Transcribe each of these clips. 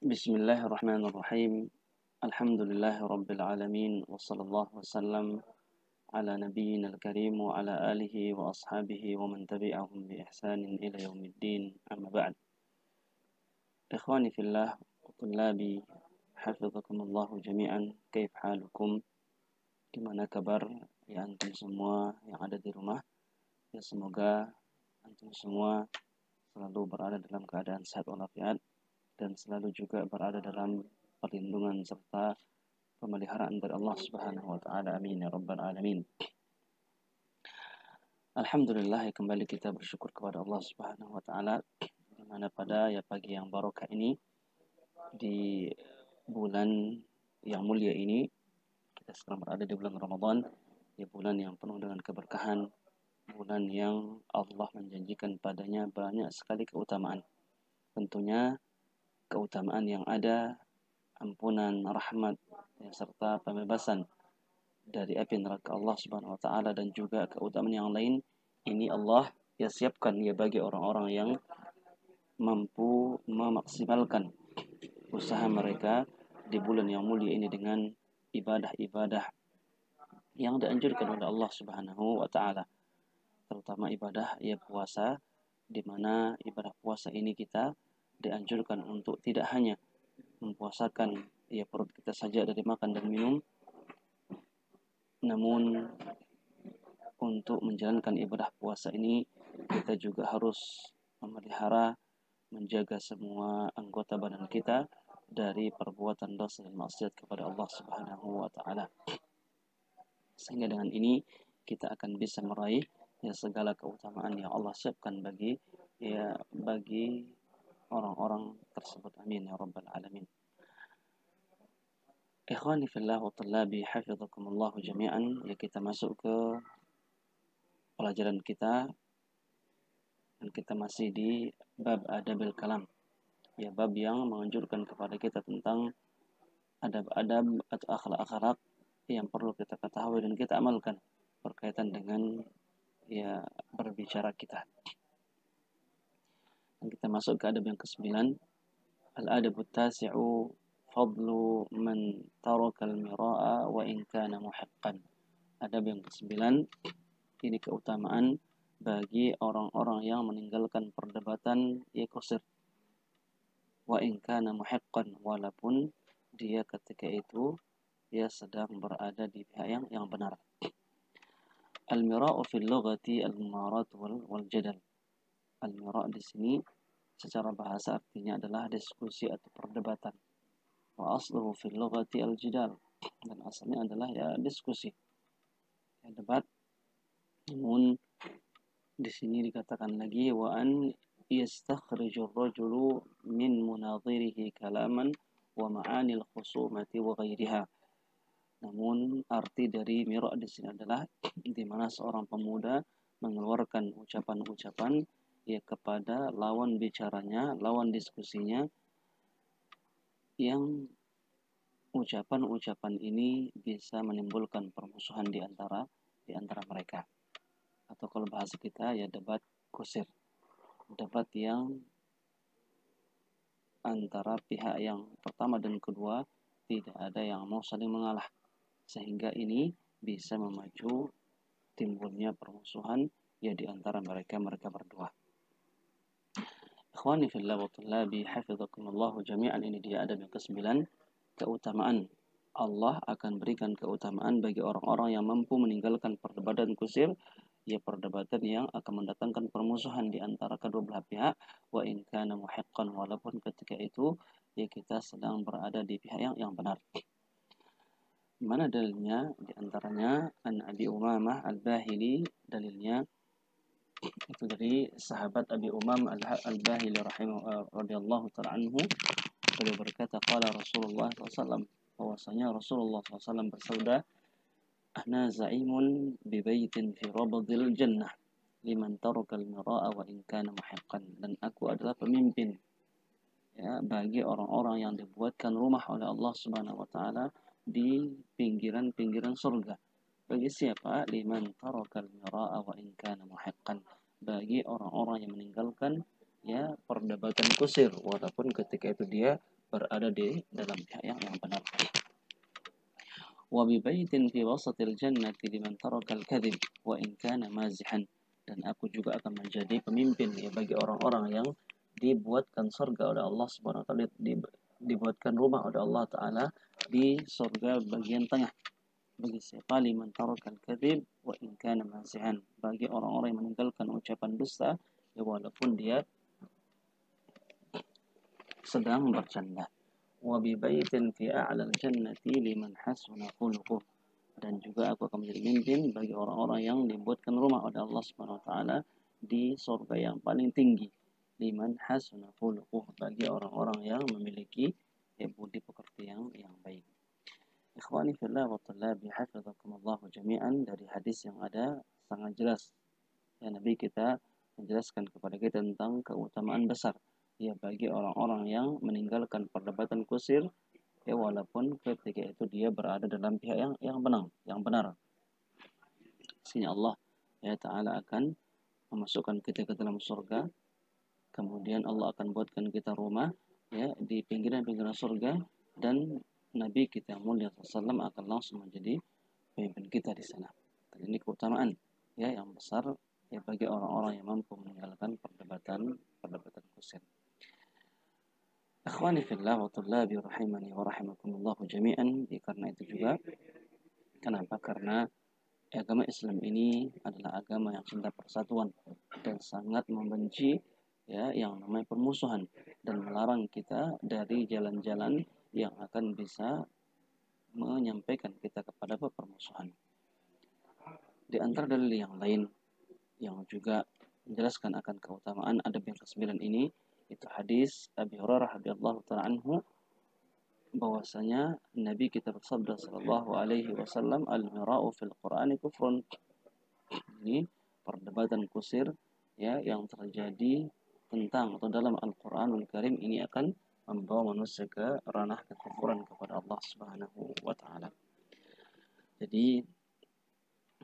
Bismillahirrahmanirrahim. Alhamdulillahi rabbil alamin. Wassallallahu wasallam ala nabiyyina al-karim wa ala alihi wa ashabihi wa man tabi'ahum bi ihsanin ila yaumiddin. Amma ba'd. Ikhwani fillah wa tullabi hafizakumullahu jami'an. Kaif halukum? Gimana kabar ya antum semua yang ada di rumah? Ya semoga antum semua selalu berada dalam keadaan sehat walafiat dan selalu juga berada dalam perlindungan serta pemeliharaan dari Allah Subhanahu wa taala. Amin ya rabbal alamin. Alhamdulillah, kembali kita bersyukur kepada Allah Subhanahu wa taala di mana pada pagi yang barokah ini di bulan yang mulia ini kita sekarang berada di bulan Ramadan, di bulan yang penuh dengan keberkahan, bulan yang Allah menjanjikan padanya banyak sekali keutamaan. Tentunya keutamaan yang ada, ampunan, rahmat, serta pembebasan dari api neraka Allah Subhanahu wa taala, dan juga keutamaan yang lain ini Allah siapkan bagi orang-orang yang mampu memaksimalkan usaha mereka di bulan yang mulia ini dengan ibadah-ibadah yang dianjurkan oleh Allah Subhanahu wa taala, terutama ibadah puasa, di mana ibadah puasa ini kita dianjurkan untuk tidak hanya mempuasakan perut kita saja dari makan dan minum, namun untuk menjalankan ibadah puasa ini kita juga harus memelihara, menjaga semua anggota badan kita dari perbuatan dosa dan maksiat kepada Allah Subhanahu wa taala. Sehingga dengan ini kita akan bisa meraih segala keutamaan yang Allah siapkan bagi orang-orang tersebut. Amin ya rabbal alamin. Ikhwani fillah wa tullabi hafizakumullah jami'an. Kita masuk ke pelajaran kita dan kita masih di bab adabil kalam. Bab yang menganjurkan kepada kita tentang adab-adab atau akhlak-akhlak yang perlu kita ketahui dan kita amalkan berkaitan dengan berbicara kita. Dan kita masuk ke adab yang ke-9. Al-adabut tasi'u fadlu man taraka al-mira'a wa in kana muhiqqan. Adab yang ke-9, ini keutamaan bagi orang-orang yang meninggalkan perdebatan kusir. Wa in kana muhiqqan, walaupun dia ketika itu sedang berada di pihak yang benar. Al-mira'u fil lughati al-mumarat wal jadal. Al-mira' di sini secara bahasa artinya adalah diskusi atau perdebatan. Wa asluhu fil lughati al-jidal, dan asalnya adalah diskusi, debat. Namun di sini dikatakan lagi wa an yastakhrijur rajulu min munadhirihi kalaman wa ma'anil khusumati wa ghairiha. Namun arti dari mira' di sini adalah di mana seorang pemuda mengeluarkan ucapan-ucapan kepada lawan bicaranya, lawan diskusinya, yang ucapan-ucapan ini bisa menimbulkan permusuhan di antara mereka. Atau kalau bahasa kita debat kusir, debat yang antara pihak yang pertama dan kedua tidak ada yang mau saling mengalah, sehingga ini bisa memacu timbulnya permusuhan di antara mereka berdua. Ikhwani fillah wa tullabi hafizakumullah jami'an, ini dia adab yang ke-9, keutamaan. Allah akan berikan keutamaan bagi orang-orang yang mampu meninggalkan perdebatan kusir, perdebatan yang akan mendatangkan permusuhan di antara kedua belah pihak, wa in kana muhiqqan, walaupun ketika itu kita sedang berada di pihak yang benar. Mana dalilnya? Di antaranya an Abi Umamah al-Bahili, dalilnya itu dari sahabat Abi Umamah al-Bahili radhiyallahu ta'ala anhu. Beliau berkata, qala Rasulullah SAW, bahwasanya Rasulullah SAW bersabda, ana za'imun bi baitin fi rabdil jannah liman taraka al-mira'a wa in kana muhiqqan. Dan aku adalah pemimpin bagi orang-orang yang dibuatkan rumah oleh Allah Subhanahu wa taala di pinggiran-pinggiran surga. Bagi siapa? Liman taraka al-mira'a wa in kana muhiqqan, bagi orang-orang yang meninggalkan perdebatan kusir, walaupun ketika itu dia berada di dalam pihak yang benar. Wa bi baitin fi wasatil jannati liman tarakal kadhib wa in kana mazihan. Dan aku juga akan menjadi pemimpin ya bagi orang-orang yang dibuatkan surga oleh Allah Subhanahu wa taala, dibuatkan rumah oleh Allah taala di surga bagian tengah. Bagi siapa liman tarakal kadhib wa in kana mazihan, bagi orang-orang yang meninggalkan ucapan dusta ya walaupun dia sedang bercanda. Wa bi baitin fi a'lal jannati liman hasuna khuluquh. Dan juga aku akan menjadi pemimpin bagi orang-orang yang dibuatkan rumah oleh Allah Subhanahu wa taala di surga yang paling tinggi. Liman hasuna khuluquh, bagi orang-orang yang memiliki budi pekerti yang baik. Ikhwani fillah wa tullabi hafizakumullah jami'an, dari hadis yang ada sangat jelas ya Nabi kita menjelaskan kepada kita tentang keutamaan besar ya bagi orang-orang yang meninggalkan perdebatan kusir ya walaupun ketika itu dia berada dalam pihak yang benar. Sehingga Allah ya taala akan memasukkan kita ke dalam surga, kemudian Allah akan buatkan kita rumah ya di pinggiran-pinggiran surga, dan Nabi kita mulia sallallahu akan langsung menjadi pemimpin kita di sana. Dan ini keutamaan ya yang besar ya bagi orang-orang yang mampu meninggalkan perdebatan kusir. Akhwani fillah wa tullabi rahimani wa rahimakumullah jami'an. Karena itu juga kenapa? Karena agama Islam ini adalah agama yang cinta persatuan dan sangat membenci ya yang namanya permusuhan, dan melarang kita dari jalan-jalan yang akan bisa menyampaikan kita kepada permusuhan. Di antara dalil yang lain yang juga menjelaskan akan keutamaan adab yang ke-9 ini, itu hadis Abi Hurairah radhiyallahu ta'ala anhu, bahwasanya Nabi kita bersabda sallallahu alaihi wasallam, al-mira'u fil Qur'ani kufrun. Ini perdebatan kusir ya yang terjadi tentang atau dalam Al-Qur'anul Karim ini akan membawa manusia ke ranah kekufuran kepada Allah Subhanahu wa taala. Jadi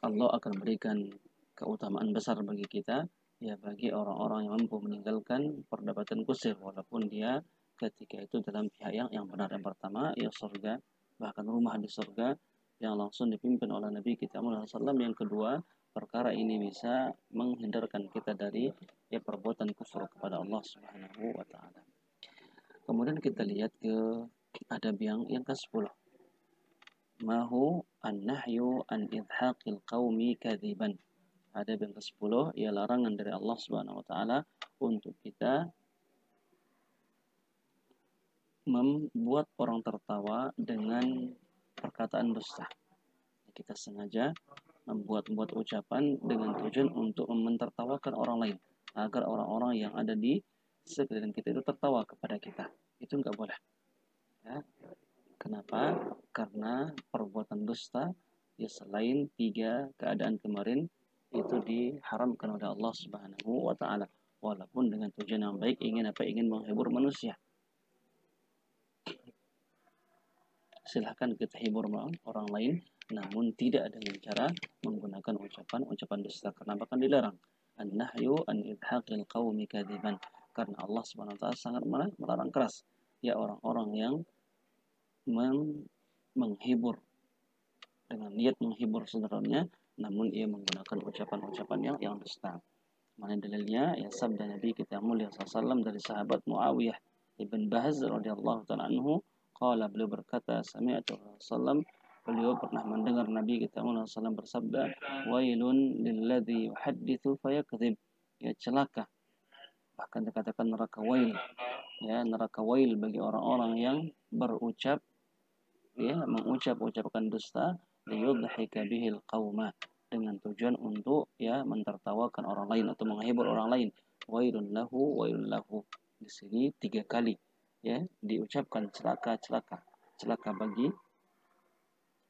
Allah akan berikan keutamaan besar bagi kita ya bagi orang-orang yang mampu meninggalkan perdebatan kusir walaupun dia ketika itu dalam pihak yang benar. Yang pertama ya surga, bahkan rumah di surga yang langsung dipimpin oleh Nabi kita Muhammad SAW. Yang kedua, perkara ini bisa menghindarkan kita dari ya perbuatan kufur kepada Allah Subhanahu wa taala. Kemudian kita lihat ke adab yang ke-10. Mahu an-nahyu an idhaqil qaumi kadziban. Adab yang ke-10 ia larangan dari Allah Subhanahu wa taala untuk kita membuat orang tertawa dengan perkataan dusta. Kita sengaja membuat ucapan dengan tujuan untuk mentertawakan orang lain agar orang-orang yang ada di sekeliling kita itu tertawa kepada kita. Itu enggak boleh. Ya. Kenapa? Karena perbuatan dusta ya selain 3 keadaan kemarin itu diharamkan oleh Allah Subhanahu wa taala, walaupun dengan tujuan yang baik, ingin menghibur manusia. Silahkan kita hibur orang lain, namun tidak dengan cara menggunakan ucapan dusta, karena bahkan dilarang. An-nahyu an idhaqil qaumi kadziban, karena Allah Subhanahu wa taala sangat melarang keras ya orang-orang yang menghibur dengan niat menghibur saudaranya, namun ia menggunakan ucapan-ucapan yang dusta. Mana dalilnya? Ya sabda Nabi kita mulia sallallahu dari sahabat Muawiyah ibn Bahz radhiyallahu ta'ala anhu, qala, beliau berkata, sami'tu Rasulullah, beliau pernah mendengar Nabi kita mulia sallallahu bersabda, wailun lilladzi yuhadditsu fayakdzib. Ya celaka, bahkan dikatakan neraka wail. Ya, neraka wail bagi orang-orang yang berucap ya mengucapkan dusta, liyudhika bihil qauma, dengan tujuan untuk ya mentertawakan orang lain atau menghibur orang lain. Wailun lahu. Di sini 3 kali ya diucapkan celaka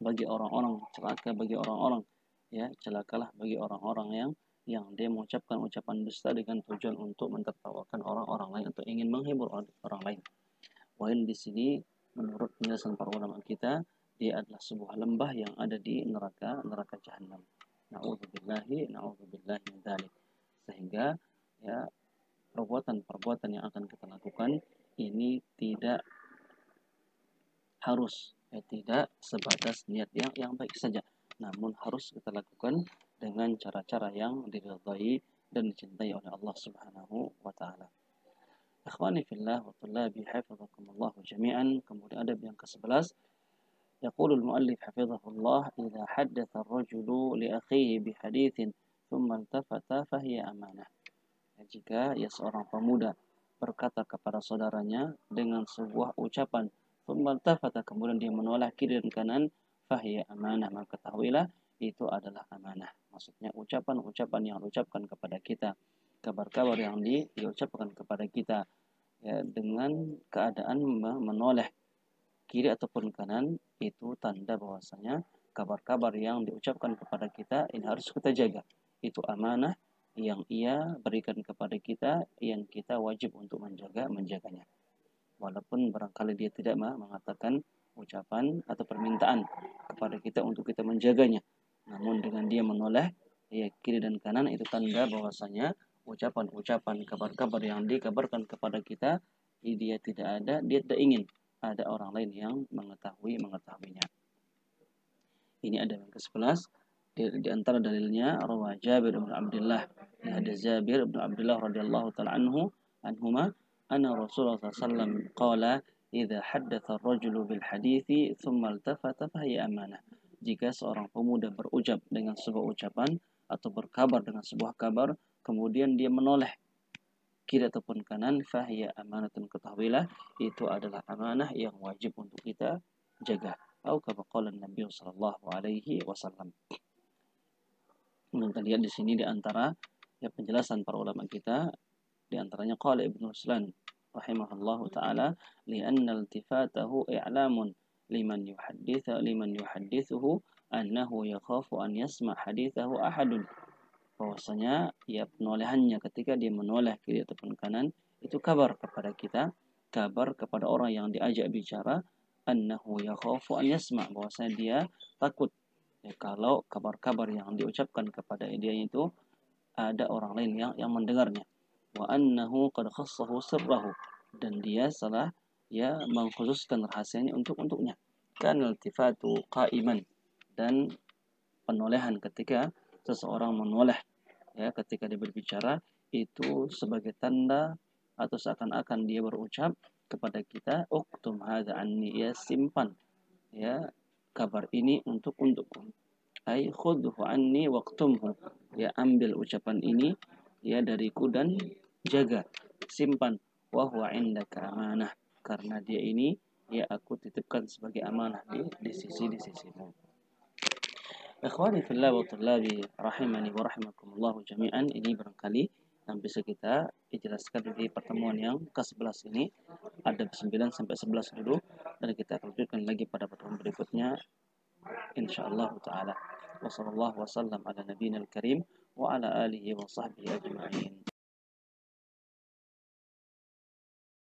bagi orang-orang, celaka bagi orang-orang ya, celakalah bagi orang-orang yang dia mengucapkan ucapan dusta dengan tujuan untuk mentertawakan orang-orang lain atau ingin menghibur orang lain. Wail di sini menurut penjelasan para ulama kita, dia adalah sebuah lembah yang ada di neraka jahanam. Na'udzubillahi min dzalik. Sehingga ya perbuatan yang akan kita lakukan ini tidak harus, tidak sebatas niat yang baik saja, namun harus kita lakukan dengan cara-cara yang diridhai dan dicintai oleh Allah Subhanahu wa taala. Ikhwani fillah wa tullabi hafizakumullah jami'an. Kemudian adab yang ke-11, yaqulu al-muallif hafizahullah, idza haddatha ar-rajulu li akhihi bi haditsin thumma iltafata fahiya amanah. Jika seorang pemuda berkata kepada saudaranya dengan sebuah ucapan, thumma iltafata, kemudian dia menoleh kiri dan kanan, fahiya amanah, maka ketahuilah itu adalah amanah. Maksudnya ucapan-ucapan yang diucapkan kepada kita, kabar-kabar yang diucapkan kepada kita, dengan keadaan menoleh kiri ataupun kanan, itu tanda bahwasanya kabar-kabar yang diucapkan kepada kita ini harus kita jaga. Itu amanah yang ia berikan kepada kita, yang kita wajib untuk menjaganya. Walaupun barangkali dia tidak mengatakan ucapan atau permintaan kepada kita untuk kita menjaganya, namun dengan dia menoleh kiri dan kanan, itu tanda bahwasanya ucapan-ucapan, kabar-kabar yang dikabarkan kepada kita, dia tidak ingin ada orang lain yang mengetahuinya. Ini ada yang ke-11. Di antara dalilnya rawa Jabir bin Abdullah, hadis Jabir bin Abdullah radhiyallahu taala anhuma, anna Rasulullah sallallahu alaihi wasallam qala, idza haddatha ar-rajulu bil hadithi thumma iltafata fahiya amanah. Jika seorang pemuda berucap dengan sebuah ucapan atau berkabar dengan sebuah kabar, kemudian dia menoleh kiri ataupun kanan, fahiya amanatun, ketahuilah itu adalah amanah yang wajib untuk kita jaga. Atau kama qala Nabi sallallahu alaihi wasallam. Kita lihat di sini di antara penjelasan para ulama kita, di antaranya qala Ibnu Ruslan rahimahullahu taala, li'anna iltifatahu i'lamun liman yuhaddithuhu annahu yakhafu an yasma' hadithahu ahadun. Bahwasanya penolehannya ketika dia menoleh kiri ataupun kanan, itu kabar kepada kita, kabar kepada orang yang diajak bicara, annahu yakhafu an yasma', bahwasanya dia takut kalau kabar-kabar yang diucapkan kepada dia itu ada orang lain yang mendengarnya. Wa annahu qad khassahu sirrahu, dan dia salah mengkhususkan rahasianya untuknya. Kan iltifatu qa'iman, dan penolehan ketika seseorang menoleh ketika dia berbicara, itu sebagai tanda atau seakan-akan dia berucap kepada kita, uktum hadza anni, simpan kabar ini untukku, ai khudhu anni waqtumhu, ambil ucapan ini dariku dan jaga, simpan, wa huwa indaka amanah, karena dia ini aku titipkan sebagai amanah di sisimu. Ikhwani fillah wa tullabi rahimani wa rahimakumullah jami'an, ini barangkali yang bisa kita jelaskan di pertemuan yang ke-11 ini. Ada 9 sampai 11 dulu, dan kita akan lanjutkan lagi pada pertemuan berikutnya insyaallah taala. Wassallallahu wasallam ala nabiyil karim wa ala alihi wa sahbihi ajma'in.